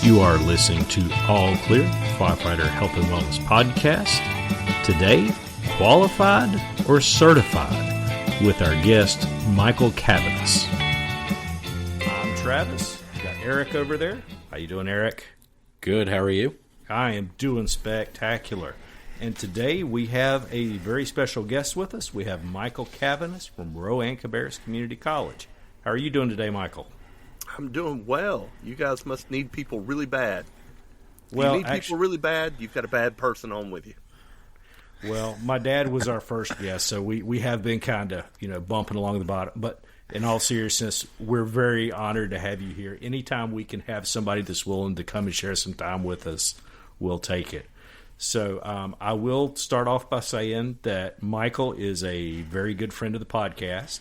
You are listening to All Clear, Firefighter Health and Wellness Podcast. Today, qualified or certified, with our guest, Michael Caviness. I'm Travis. Got Eric over there. How you doing, Eric? Good. How are you? I am doing spectacular. And today we have a very special guest with us. We have Michael Caviness from Rowan Cabarrus Community College. How are you doing today, Michael? I'm doing well. You guys must need people really bad. Well, you need people really bad, you've got a bad person on with you. Well, my dad was our first guest, so we have been kind of, bumping along the bottom. But in all seriousness, we're very honored to have you here. Anytime we can have somebody that's willing to come and share some time with us, we'll take it. So I will start off by saying that Michael is a very good friend of the podcast.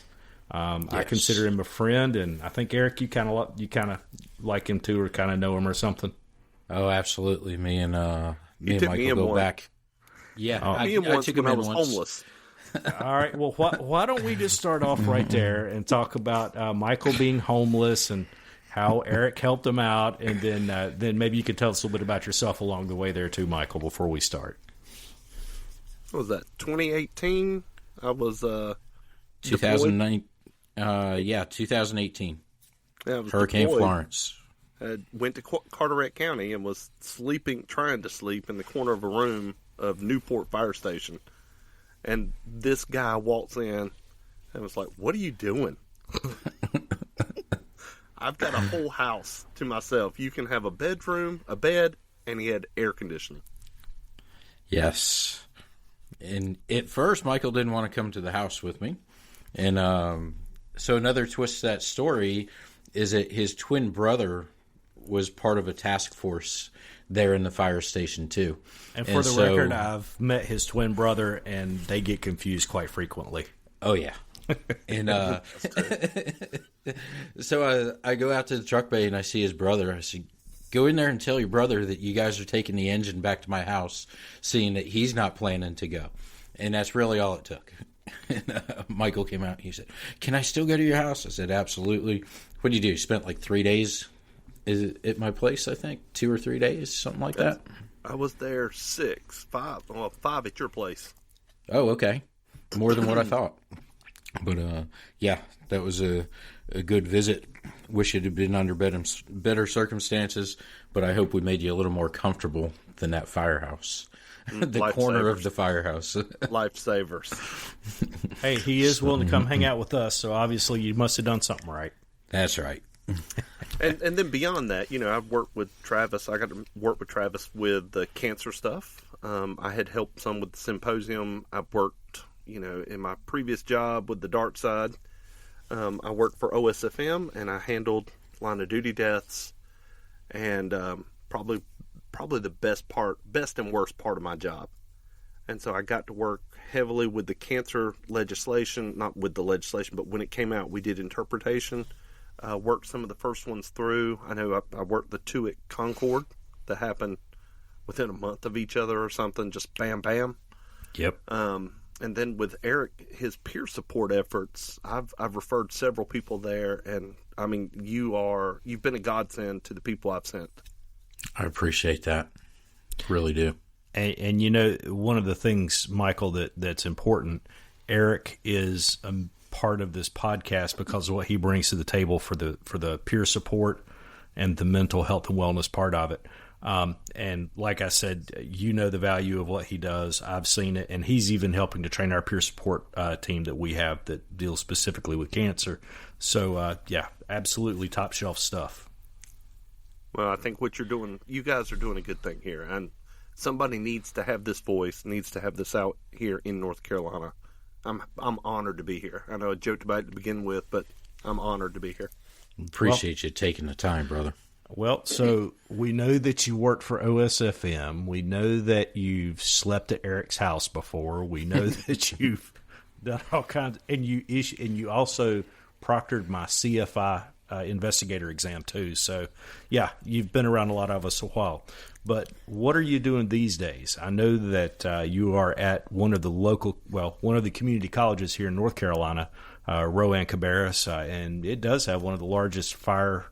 Yes. I consider him a friend, and I think, Eric, you kind of like him too, or kind of know him or something. Oh, absolutely. Me and Michael go back. Yeah, me and once when I was homeless. All right. Well, why don't we just start off right there and talk about Michael being homeless and how Eric helped him out, and then maybe you could tell us a little bit about yourself along the way there too, Michael, before we start. What was that? 2018. I was 2009. 2018. Yeah, I was Hurricane deployed. Florence. I went to Carteret County and was trying to sleep in the corner of a room of Newport Fire Station. And this guy walks in and was like, "What are you doing?" I've got a whole house to myself. You can have a bedroom, a bed, and he had air conditioning. Yes. And at first, Michael didn't want to come to the house with me. And so another twist to that story is that his twin brother was part of a task force there in the fire station too. And for the record, I've met his twin brother, and they get confused quite frequently. Oh, yeah. And so I go out to the truck bay, and I see his brother. I said, "Go in there and tell your brother that you guys are taking the engine back to my house, seeing that he's not planning to go." And that's really all it took. And Michael came out and he said, "Can I still go to your house?" I said, "Absolutely." What did you do? You spent like 3 days at my place, I think? 2 or 3 days, something like that? I was there 5 at your place. Oh, okay. More than what I thought. But, yeah, that was a good visit. Wish it had been under better circumstances, but I hope we made you a little more comfortable than that firehouse. The corner of the firehouse. Lifesavers. Hey, he is willing to come hang out with us, so obviously you must have done something right. That's right. And then beyond that, I've worked with Travis. I got to work with Travis with the cancer stuff. I had helped some with the symposium. I've worked, in my previous job with the dark side. I worked for OSFM, and I handled line of duty deaths, and probably the best and worst part of my job. And so I got to work heavily with the cancer legislation, not with the legislation, but when it came out, we did interpretation, worked some of the first ones through. I know I worked the 2 at Concord that happened within a month of each other or something, just bam, bam. Yep. And then with Eric, his peer support efforts, I've referred several people there, and I mean, you've been a godsend to the people I've sent. I appreciate that. Really do. And one of the things, Michael, that's important, Eric is a part of this podcast because of what he brings to the table for the peer support and the mental health and wellness part of it. And like I said, the value of what he does. I've seen it, and he's even helping to train our peer support team that we have that deals specifically with cancer. So, yeah, absolutely top shelf stuff. Well, I think what you're doing, you guys are doing a good thing here, and somebody needs to have this voice, needs to have this out here in North Carolina. I'm honored to be here. I know I joked about it to begin with, but I'm honored to be here. Appreciate you taking the time, brother. Well, so we know that you worked for OSFM. We know that you've slept at Eric's house before. We know that you've done all kinds, and you also proctored my CFI investigator exam too. So, yeah, you've been around a lot of us a while. But what are you doing these days? I know that you are at one of the community colleges here in North Carolina, Rowan Cabarrus, and it does have one of the largest fire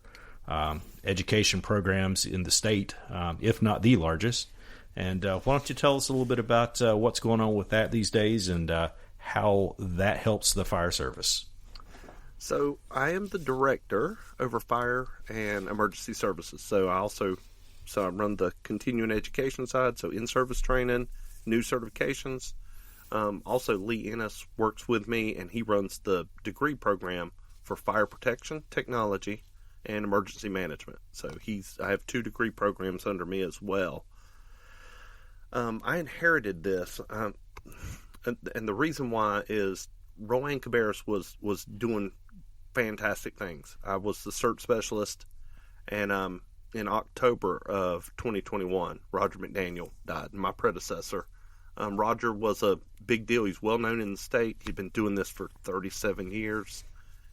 education programs in the state, if not the largest. And why don't you tell us a little bit about what's going on with that these days and how that helps the fire service? So I am the director over fire and emergency services. So I run the continuing education side, so in-service training, new certifications. Also, Lee Ennis works with me, and he runs the degree program for fire protection, technology, and emergency management. So I have 2 degree programs under me as well. I inherited this, and the reason why is Rowan Cabarrus was doing fantastic things. I was the CERT specialist, and in October of 2021, Roger McDaniel died, my predecessor. Roger was a big deal. He's well known in the state. He'd been doing this for 37 years.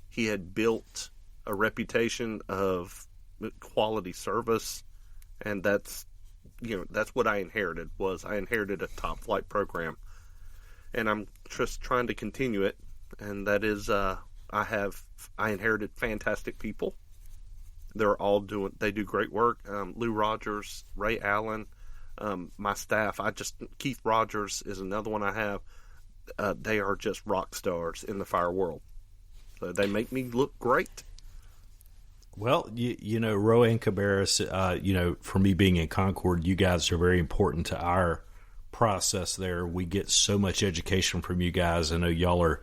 He had built a reputation of quality service, and that's what I inherited. I inherited a top flight program, and I'm just trying to continue it. And that is, I inherited fantastic people. They do great work. Lou Rogers, Ray Allen, my staff. Keith Rogers is another one I have. They are just rock stars in the fire world. So they make me look great. Well, Rowan Cabarrus, for me being in Concord, you guys are very important to our process there. We get so much education from you guys. I know y'all are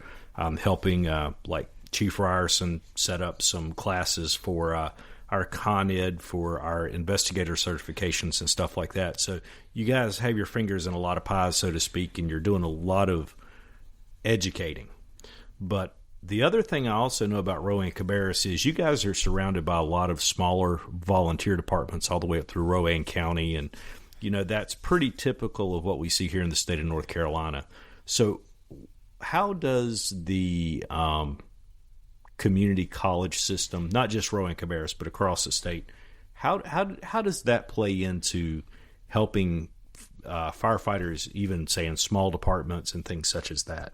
helping, like Chief Ryerson set up some classes for our Con Ed, for our investigator certifications and stuff like that. So you guys have your fingers in a lot of pies, so to speak, and you're doing a lot of educating. But the other thing I also know about Rowan Cabarrus is you guys are surrounded by a lot of smaller volunteer departments all the way up through Rowan County, and that's pretty typical of what we see here in the state of North Carolina. So how does the community college system, not just Rowan Cabarrus, but across the state, how does that play into helping firefighters, even say in small departments and things such as that?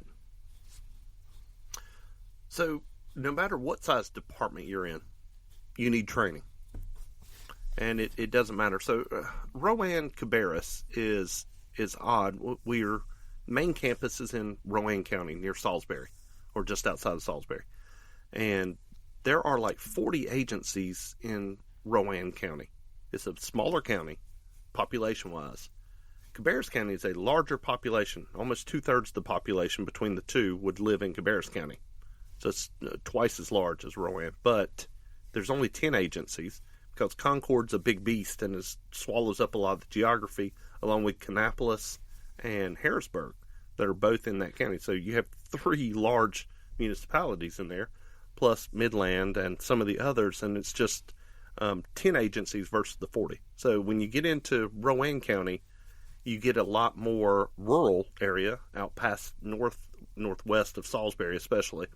So no matter what size department you're in, you need training. And it doesn't matter. So Rowan Cabarrus is odd. We're main campus is in Rowan County near Salisbury, or just outside of Salisbury. And there are like 40 agencies in Rowan County. It's a smaller county, population-wise. Cabarrus County is a larger population. Almost 2/3 of the population between the two would live in Cabarrus County. So it's twice as large as Rowan. But there's only 10 agencies because Concord's a big beast and swallows up a lot of the geography, along with Kannapolis and Harrisburg that are both in that county. So you have 3 large municipalities in there, plus Midland and some of the others, and it's just 10 agencies versus the 40. So when you get into Rowan County, you get a lot more rural area out past northwest of Salisbury especially.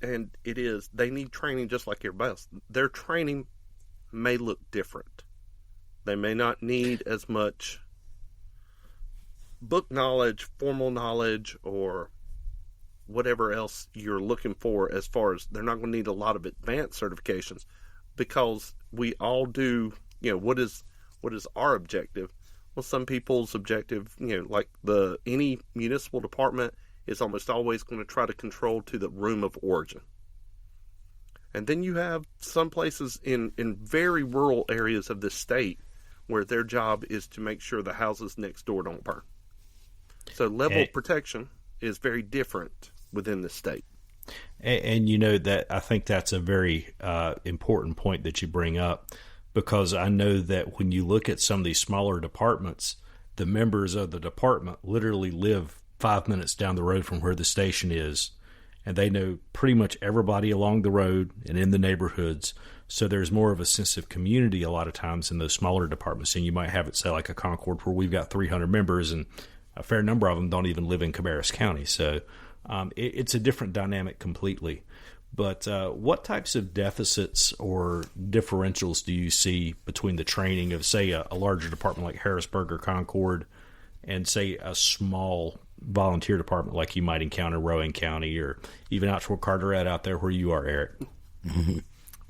And they need training just like everybody else. Their training may look different. They may not need as much book knowledge, formal knowledge, or whatever else you're looking for, as far as they're not going to need a lot of advanced certifications, because we all do, what is our objective? Well, some people's objective, like any municipal department is almost always going to try to control to the room of origin. And then you have some places in very rural areas of this state where their job is to make sure the houses next door don't burn. So level of protection is very different within the state. And that I think that's a very important point that you bring up, because I know that when you look at some of these smaller departments, the members of the department literally live 5 minutes down the road from where the station is, and they know pretty much everybody along the road and in the neighborhoods. So there's more of a sense of community a lot of times in those smaller departments. And you might have it, say, like a Concord, where we've got 300 members, and a fair number of them don't even live in Cabarrus County. So it's a different dynamic completely. But what types of deficits or differentials do you see between the training of, say, a larger department like Harrisburg or Concord and, say, a small volunteer department like you might encounter Rowan County, or even out toward Carteret out there where you are, Eric?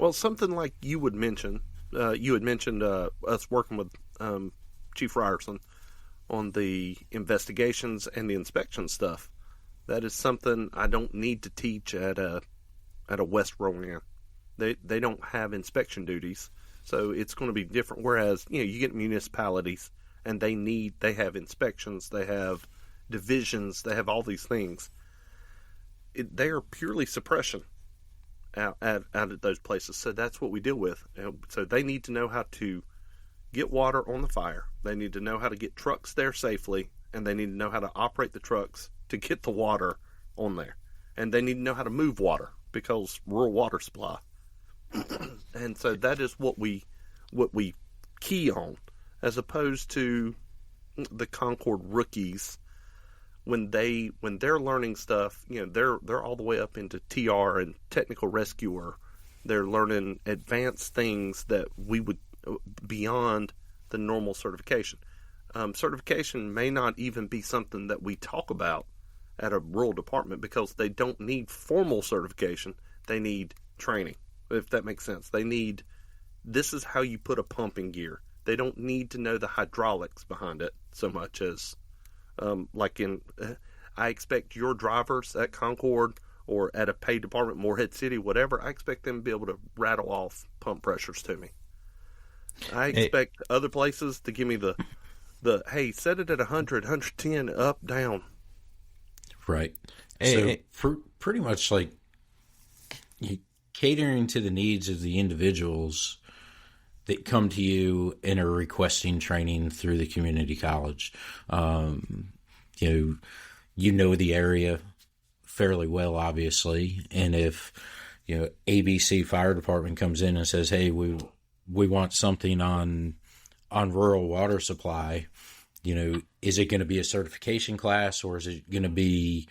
Well, something like you would mention, you had mentioned us working with Chief Ryerson on the investigations and the inspection stuff. That is something I don't need to teach at a West Rowan. They don't have inspection duties, so it's going to be different. Whereas you get municipalities and they have inspections, they have divisions, they have all these things. They are purely suppression out at those places. So that's what we deal with. So they need to know how to get water on the fire. They need to know how to get trucks there safely, and they need to know how to operate the trucks to get the water on there. And they need to know how to move water because rural water supply. And so that is what we key on, as opposed to the Concord rookies when they're learning stuff. They're all the way up into TR and technical rescuer. They're learning advanced things that we would beyond the normal certification. Certification may not even be something that we talk about at a rural department because they don't need formal certification. They need training, if that makes sense. This is how you put a pump in gear. They don't need to know the hydraulics behind it so much as I expect your drivers at Concord or at a paid department, Morehead City, whatever, I expect them to be able to rattle off pump pressures to me. I expect other places to give me the hey, set it at 100, 110, up, down. Right. So pretty much like catering to the needs of the individuals that come to you and are requesting training through the community college. You know the area fairly well, obviously, and if ABC Fire Department comes in and says, "Hey, we want something on rural water supply," is it going to be a certification class, or is it going to be,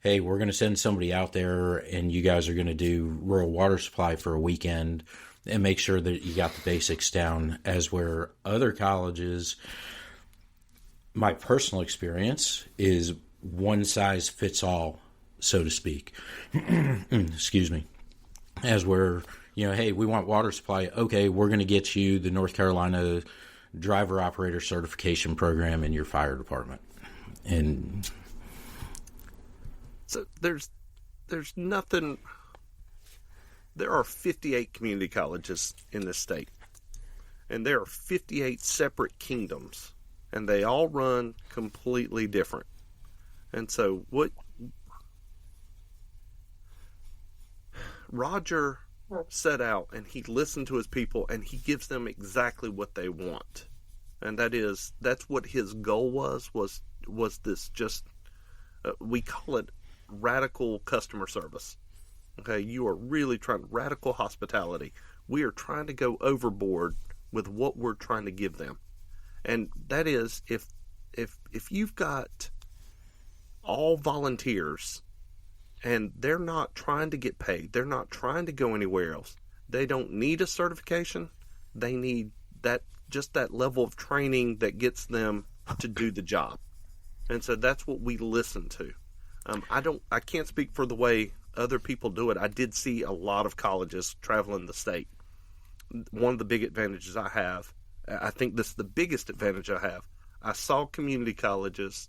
hey, we're going to send somebody out there and you guys are going to do rural water supply for a weekend and make sure that you got the basics down? As where other colleges, my personal experience is one size fits all, so to speak. Excuse me. As where, hey, we want water supply. Okay, we're going to get you the North Carolina driver operator certification program in your fire department. And so there's nothing. There are 58 community colleges in this state, and there are 58 separate kingdoms, and they all run completely different. And so what Roger set out, and he listened to his people, and he gives them exactly what they want. And that's what his goal was this just, we call it radical customer service. Okay, you are really trying radical hospitality. We are trying to go overboard with what we're trying to give them. And that is, if you've got all volunteers and they're not trying to get paid, they're not trying to go anywhere else, they don't need a certification, they need that level of training that gets them to do the job. And so that's what we listen to. I can't speak for the way other people do it. I did see a lot of colleges traveling the state. One of the big advantages I have, I think this is the biggest advantage I have, I saw community colleges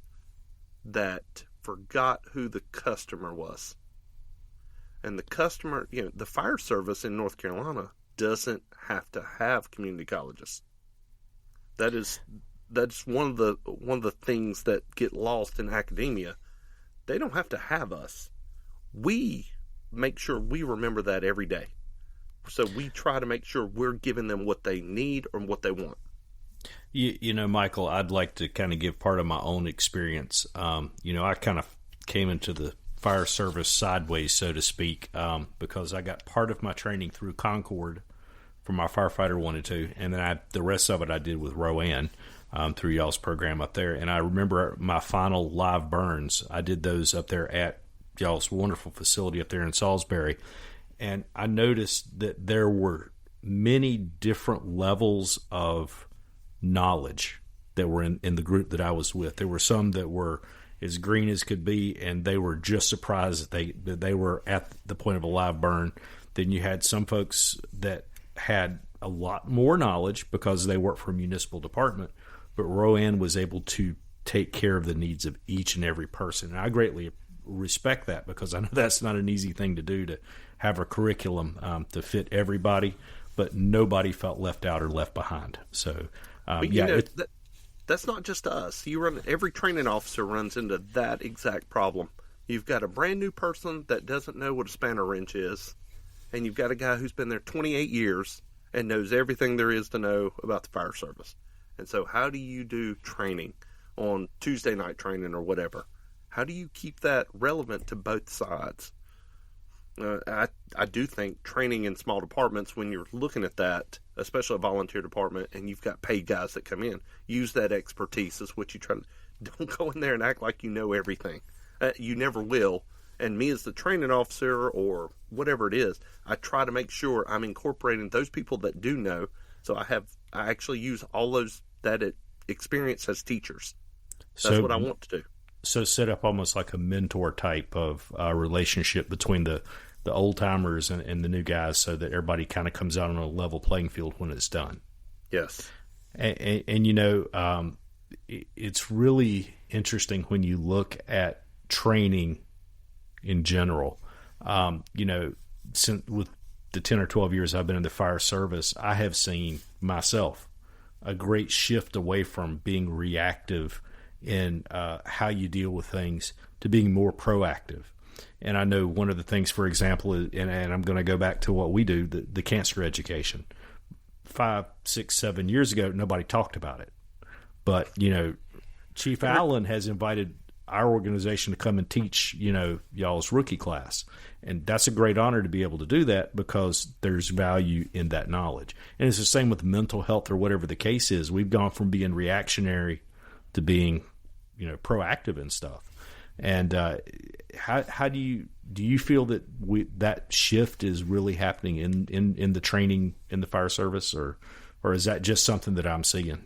that forgot who the customer was. And the customer, the fire service in North Carolina doesn't have to have community colleges. That's one of the things that get lost in academia. They don't have to have us. We make sure we remember that every day. So we try to make sure we're giving them what they need or what they want. Michael, I'd like to kind of give part of my own experience. I kind of came into the fire service sideways, so to speak, because I got part of my training through Concord for my firefighter 1 and 2, and then the rest of it I did with Rowan through y'all's program up there. And I remember my final live burns, I did those up there at y'all's wonderful facility up there in Salisbury. And I noticed that there were many different levels of knowledge that were in the group that I was with. There were some that were as green as could be, and they were just surprised that they were at the point of a live burn. Then you had some folks that had a lot more knowledge because they worked for a municipal department, but Rowan was able to take care of the needs of each and every person. And I greatly respect that because I know that's not an easy thing to do, to have a curriculum to fit everybody, but nobody felt left out or left behind. So, that's not just us. Every training officer runs into that exact problem. You've got a brand new person that doesn't know what a spanner wrench is, and you've got a guy who's been there 28 years and knows everything there is to know about the fire service. And so how do you do training on Tuesday night training or whatever? How do you keep that relevant to both sides? I do think training in small departments, when you're looking at that, especially a volunteer department, and you've got paid guys that come in, use that expertise is what you try to. Don't go in there and act like you know everything. You never will. And me as the training officer or whatever it is, I try to make sure I'm incorporating those people that do know. So I actually use all that experience as teachers. That's what I want to do. So set up almost like a mentor type of relationship between the old timers and the new guys, so that everybody kind of comes out on a level playing field when it's done. Yes. And it's really interesting when you look at training in general. Since with the 10 or 12 years I've been in the fire service, I have seen myself a great shift away from being reactive in how you deal with things to being more proactive. And I know one of the things, for example, and I'm going to go back to what we do, the cancer education. 5, 6, 7 years ago, nobody talked about it. But, Chief Allen has invited our organization to come and teach, y'all's rookie class. And that's a great honor to be able to do that, because there's value in that knowledge. And it's the same with mental health or whatever the case is. We've gone from being reactionary to being, proactive and stuff. And how do you feel that that shift is really happening in the training in the fire service, or is that just something that I'm seeing?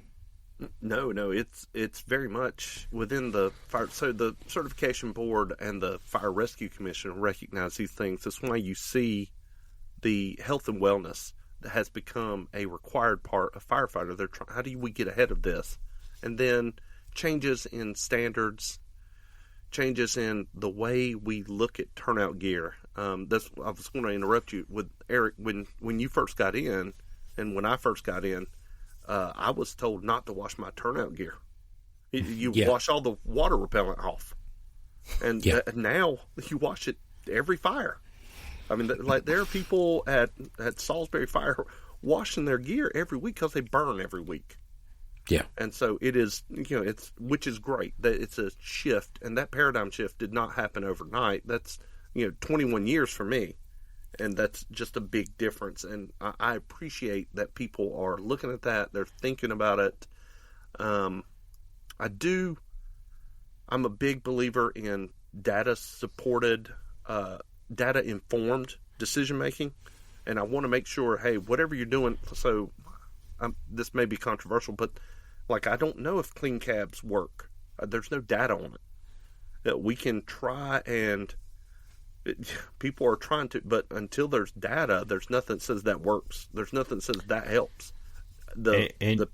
No, it's very much within the fire. So the certification board and the Fire Rescue Commission recognize these things. That's why you see the health and wellness that has become a required part of firefighter. They're how do we get ahead of this? And then changes in standards, changes in the way we look at turnout gear. I was going to interrupt you with Eric. When you first got in, and when I first got in, I was told not to wash my turnout gear. You wash all the water repellent off, and now you wash it every fire. I mean, there are people at Salisbury Fire washing their gear every week because they burn every week. Yeah. And so it is, which is great that it's a shift, and that paradigm shift did not happen overnight. That's, 21 years for me, and that's just a big difference. And I appreciate that people are looking at that. They're thinking about it. I'm a big believer in data-supported, data-informed decision-making, and I want to make sure, hey, whatever you're doing, so this may be controversial, but I don't know if clean cabs work. There's no data on it. We can try, and people are trying to, but until there's data, there's nothing that says that works. There's nothing that says that helps. The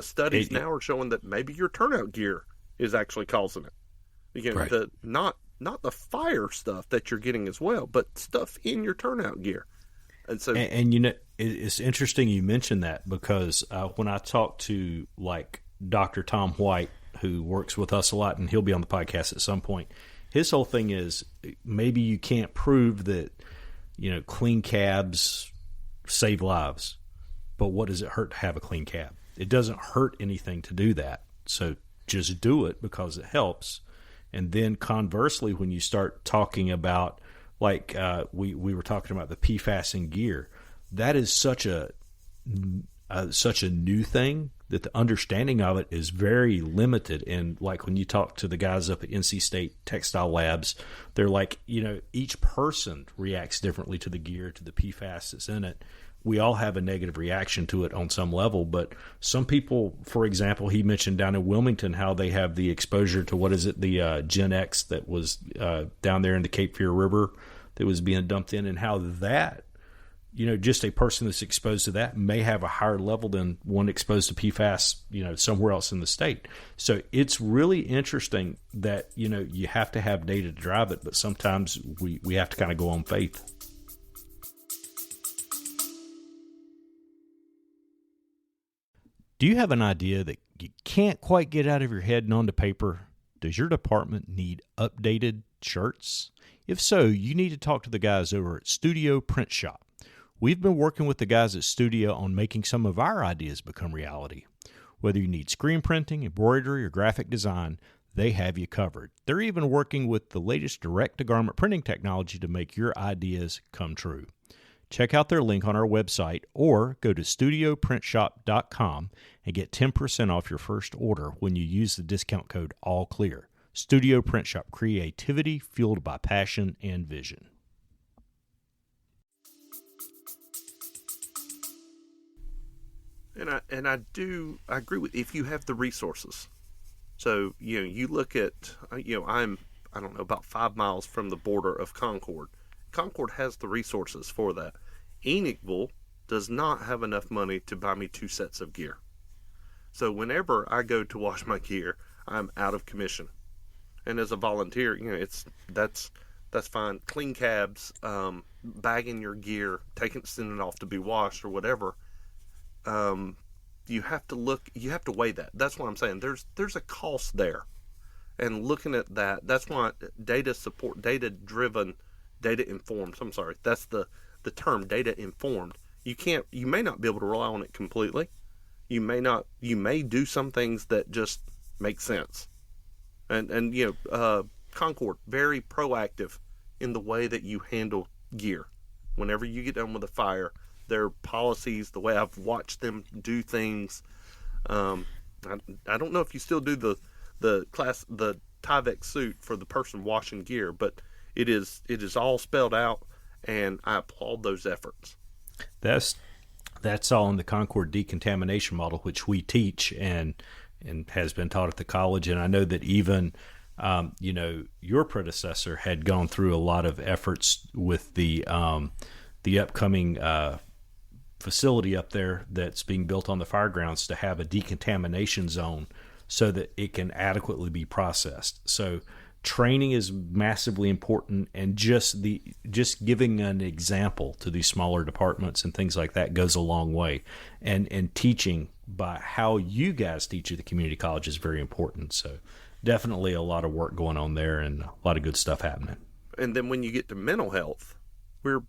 studies now are showing that maybe your turnout gear is actually causing it. Right. Not the fire stuff that you're getting as well, but stuff in your turnout gear. And so, it's interesting you mentioned that, because when I talk to Dr. Tom White, who works with us a lot, and he'll be on the podcast at some point, his whole thing is maybe you can't prove that, clean cabs save lives, but what does it hurt to have a clean cab? It doesn't hurt anything to do that. So just do it because it helps. And then conversely, when you start talking about, we were talking about the PFAS in gear, that is such a new thing that the understanding of it is very limited. And when you talk to the guys up at NC State Textile Labs, they're each person reacts differently to the gear, to the PFAS that's in it. We all have a negative reaction to it on some level, but some people, for example, he mentioned down in Wilmington how they have the exposure to, the Gen X that was down there in the Cape Fear River, that was being dumped in, and how that, just a person that's exposed to that may have a higher level than one exposed to PFAS, somewhere else in the state. So it's really interesting that, you have to have data to drive it, but sometimes we have to kind of go on faith. Do you have an idea that you can't quite get out of your head and onto paper? Does your department need updated shirts? If so, you need to talk to the guys over at Studio Print Shop. We've been working with the guys at Studio on making some of our ideas become reality. Whether you need screen printing, embroidery, or graphic design, they have you covered. They're even working with the latest direct-to-garment printing technology to make your ideas come true. Check out their link on our website or go to studioprintshop.com and get 10% off your first order when you use the discount code ALLCLEAR. Studio Print Shop, creativity fueled by passion and vision. And I agree with, if you have the resources. So, you look at, I'm, I don't know, about 5 miles from the border of Concord. Concord has the resources for that. Enochville does not have enough money to buy me 2 sets of gear. So whenever I go to wash my gear, I'm out of commission. And as a volunteer, that's fine. Clean cabs, bagging your gear, sending it off to be washed or whatever. You have to weigh that. That's what I'm saying. There's a cost there. And looking at that, that's why data-driven, data-informed. I'm sorry, that's the term, data-informed. You may not be able to rely on it completely. You may do some things that just make sense. And Concord, very proactive in the way that you handle gear. Whenever you get done with a fire, their policies, the way I've watched them do things. I don't know if you still do the Tyvek suit for the person washing gear, but it is all spelled out, and I applaud those efforts. That's all in the Concord decontamination model, which we teach and has been taught at the college. And I know that even your predecessor had gone through a lot of efforts with the upcoming facility up there that's being built on the firegrounds to have a decontamination zone so that it can adequately be processed. So training is massively important, and just giving an example to these smaller departments and things like that goes a long way. And teaching by how you guys teach at the community college is very important. So definitely a lot of work going on there and a lot of good stuff happening. And then when you get to mental health, we're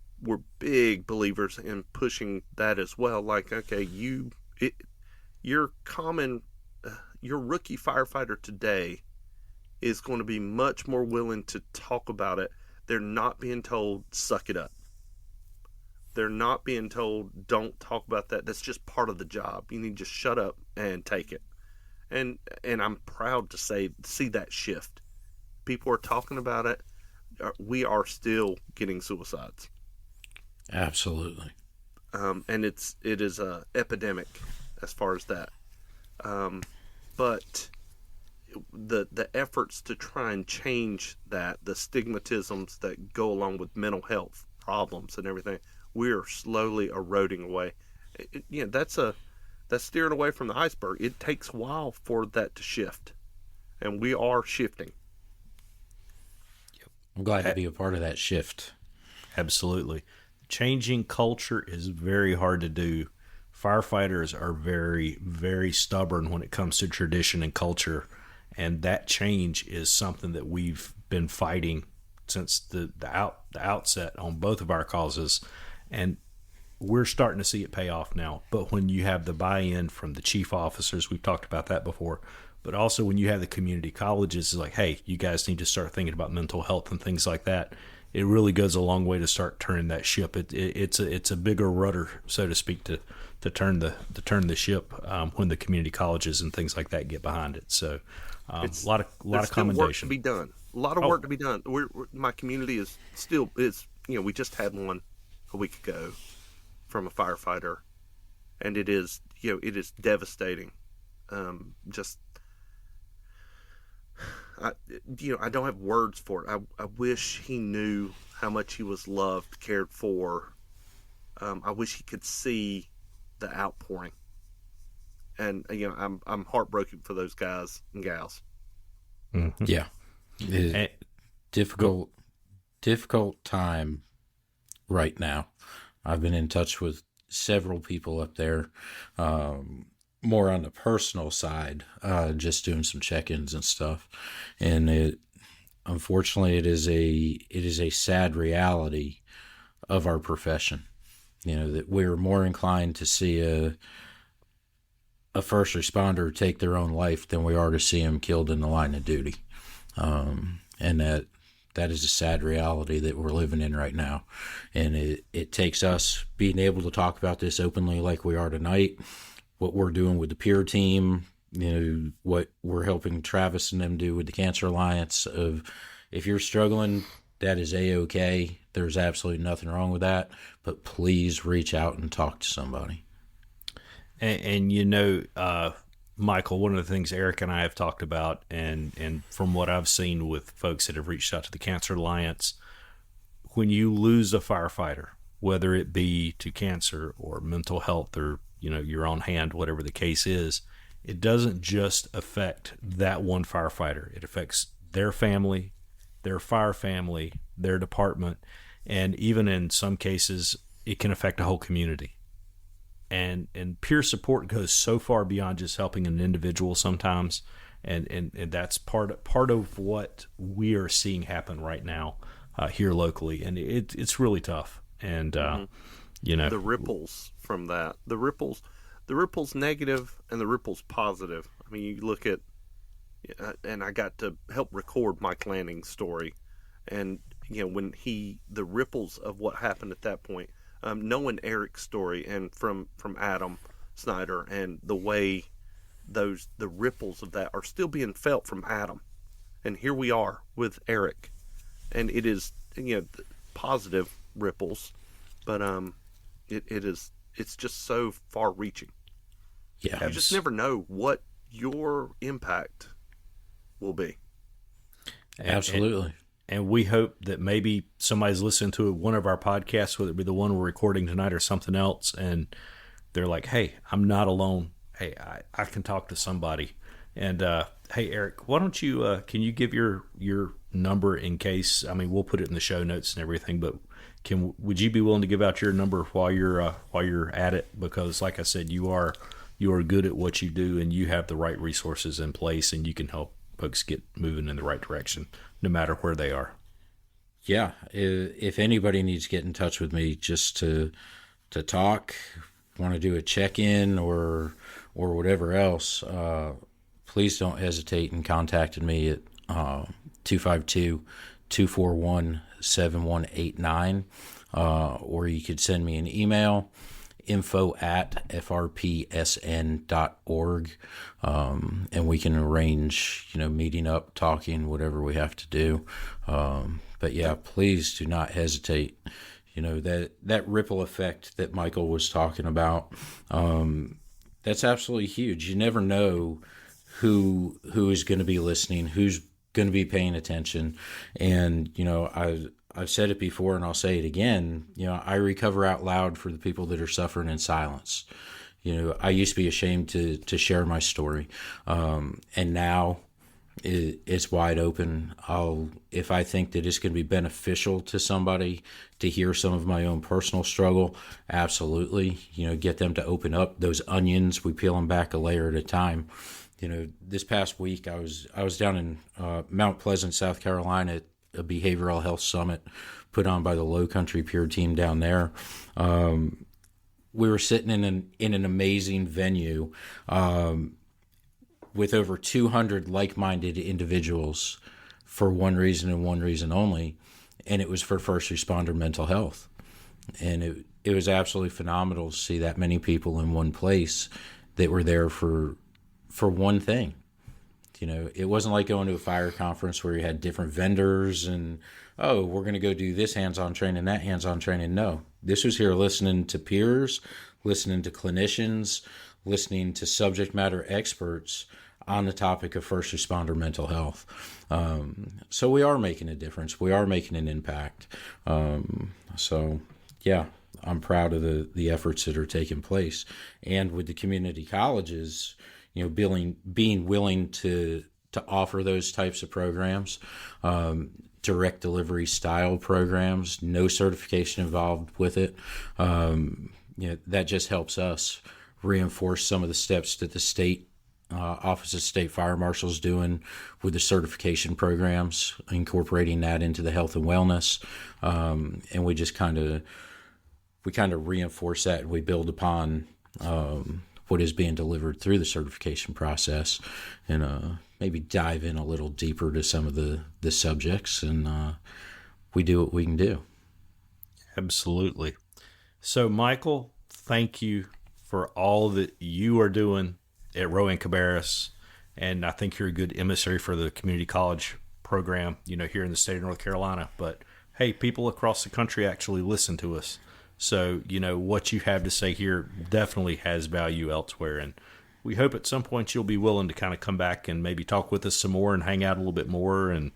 big believers in pushing that as well. Like, okay, your rookie firefighter today is going to be much more willing to talk about it. They're not being told, suck it up. They're not being told, don't talk about that. That's just part of the job. You need to just shut up and take it. And I'm proud to see that shift. People are talking about it. We are still getting suicides. Absolutely. And it is a epidemic as far as that. But the efforts to try and change that, the stigmatisms that go along with mental health problems and everything, we are slowly eroding away. That's steering away from the iceberg. It takes a while for that to shift, and we are shifting. I'm glad to be a part of that shift. Absolutely. Changing culture is very hard to do. Firefighters are very, very stubborn when it comes to tradition and culture, and that change is something that we've been fighting since the outset on both of our causes, and we're starting to see it pay off now. But when you have the buy-in from the chief officers, we've talked about that before, but also when you have the community colleges, it's like, hey, you guys need to start thinking about mental health and things like that. It really goes a long way to start turning that ship. It's a bigger rudder, so to speak, to turn the ship when the community colleges and things like that get behind it. So a lot of commendation. Work to be done. A lot of work to be done. My community is we just had one a week ago from a firefighter, and it is devastating. I don't have words for it. I wish he knew how much he was loved, cared for. I wish he could see the outpouring. And I'm heartbroken for those guys and gals. Mm-hmm. Yeah, difficult time right now. I've been in touch with several people up there, more on the personal side, just doing some check-ins and stuff. And unfortunately, it is a sad reality of our profession. That we're more inclined to see a first responder take their own life than we are to see them killed in the line of duty. And that is a sad reality that we're living in right now. And it takes us being able to talk about this openly like we are tonight, what we're doing with the peer team, what we're helping Travis and them do with the Cancer Alliance. Of if you're struggling, that is A-OK. There's absolutely nothing wrong with that. But please reach out and talk to somebody. And Michael, one of the things Eric and I have talked about, and from what I've seen with folks that have reached out to the Cancer Alliance, when you lose a firefighter, whether it be to cancer or mental health or your own hand, whatever the case is, it doesn't just affect that one firefighter. It affects their family, their fire family, their department, and even in some cases, it can affect a whole community. And peer support goes so far beyond just helping an individual sometimes, and that's part of what we are seeing happen right now here locally, and it's really tough. And the ripples from that, the ripples negative and the ripples positive. I mean, you look at, and I got to help record Mike Lanning's story, and when the ripples of what happened at that point. Knowing Eric's story and from Adam Snyder and the way the ripples of that are still being felt from Adam, and here we are with Eric, and it is positive ripples, but it's just so far reaching. Yeah, you just never know what your impact will be. Absolutely. And we hope that maybe somebody's listening to one of our podcasts, whether it be the one we're recording tonight or something else, and they're like, hey, I'm not alone. Hey, I can talk to somebody. And, hey, Eric, why don't you, can you give your number in case, we'll put it in the show notes and everything, but would you be willing to give out your number while you're at it? Because like I said, you are good at what you do, and you have the right resources in place, and you can help folks get moving in the right direction, no matter where they are. Yeah, if anybody needs to get in touch with me just to talk, want to do a check-in or whatever else, please don't hesitate in contacting me at 252-241-7189, or you could send me an email, info@frpsn.org, and we can arrange, meeting up, talking, whatever we have to do. But yeah, please do not hesitate. That ripple effect that Michael was talking about, that's absolutely huge. You never know who is going to be listening, who's going to be paying attention. And, I've said it before and I'll say it again, I recover out loud for the people that are suffering in silence. I used to be ashamed to share my story. And now it's wide open. If I think that it's going to be beneficial to somebody to hear some of my own personal struggle, absolutely, get them to open up those onions. We peel them back a layer at a time. This past week I was down in Mount Pleasant, South Carolina at a behavioral health summit put on by the Low Country Peer team down there. We were sitting in an amazing venue with over 200 like-minded individuals for one reason and one reason only, and it was for first responder mental health. And it was absolutely phenomenal to see that many people in one place that were there for one thing. It wasn't like going to a fire conference where you had different vendors and, we're going to go do this hands-on training, that hands-on training. No, this was here listening to peers, listening to clinicians, listening to subject matter experts on the topic of first responder mental health. So we are making a difference. We are making an impact. So yeah, I'm proud of the efforts that are taking place. And with the community colleges, being willing to offer those types of programs, direct delivery style programs, no certification involved with it. That just helps us reinforce some of the steps that the state Office of State Fire Marshals doing with the certification programs, incorporating that into the health and wellness, and we just kind of reinforce that, and we build upon what is being delivered through the certification process, and maybe dive in a little deeper to some of the subjects, and we do what we can do. Absolutely. So, Michael, thank you for all that you are doing at Rowan Cabarrus, and I think you're a good emissary for the community college program, here in the state of North Carolina. But hey, people across the country actually listen to us. So, what you have to say here definitely has value elsewhere. And we hope at some point you'll be willing to kind of come back and maybe talk with us some more and hang out a little bit more and,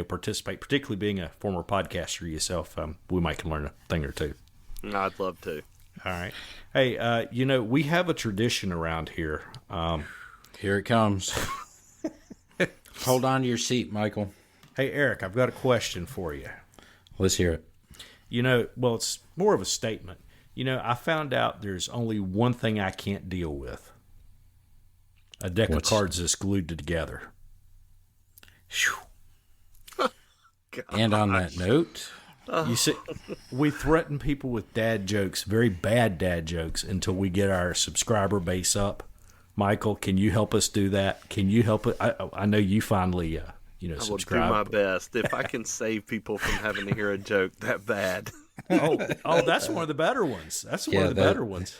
participate, particularly being a former podcaster yourself. We might can learn a thing or two. I'd love to. All right. Hey, we have a tradition around here. Here it comes. Hold on to your seat, Michael. Hey, Eric, I've got a question for you. Let's hear it. It's more of a statement. I found out there's only one thing I can't deal with. A deck of cards that's glued together. And on that note... You see, we threaten people with dad jokes, very bad dad jokes, until we get our subscriber base up. Michael, can you help us do that? Can you help it? I know you finally, subscribe. I will do my best. If I can save people from having to hear a joke that bad. Oh, that's one of the better ones. That's one of the better ones.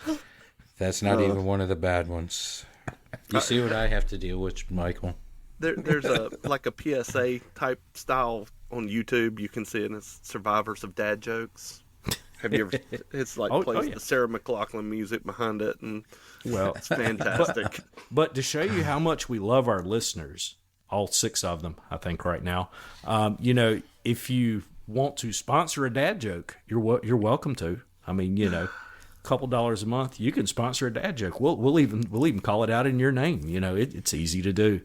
That's not even one of the bad ones. You see what I have to deal with, Michael? There's a PSA type style on YouTube. You can see it as Survivors of Dad Jokes. Have you ever? It's plays the Sarah McLachlan music behind it, and it's fantastic. But to show you how much we love our listeners, all 6 of them, I think right now. If you want to sponsor a dad joke, you're welcome to. I mean, a couple dollars a month, you can sponsor a dad joke. We'll even call it out in your name. It's easy to do.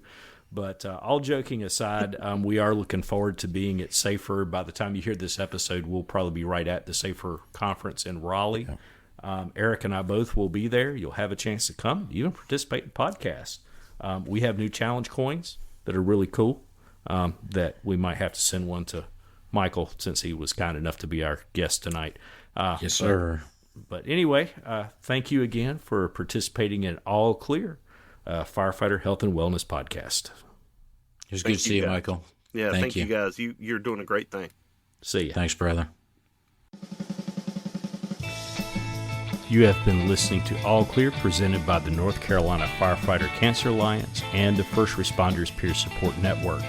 But all joking aside, we are looking forward to being at Safer. By the time you hear this episode, we'll probably be right at the Safer conference in Raleigh. Eric and I both will be there. You'll have a chance to come, even participate in the podcast. We have new challenge coins that are really cool that we might have to send one to Michael since he was kind enough to be our guest tonight. Yes, sir. But anyway, thank you again for participating in All Clear. Firefighter Health and Wellness Podcast. It was good to see you, Michael. Yeah, thank you guys. You're doing a great thing. See ya. Thanks, brother. You have been listening to All Clear, presented by the North Carolina Firefighter Cancer Alliance and the First Responders Peer Support Network.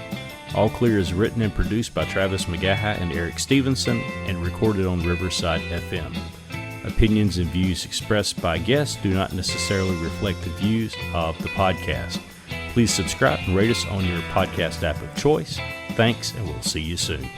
All Clear is written and produced by Travis McGaha and Eric Stevenson and recorded on Riverside FM. Opinions and views expressed by guests do not necessarily reflect the views of the podcast. Please subscribe and rate us on your podcast app of choice. Thanks, and we'll see you soon.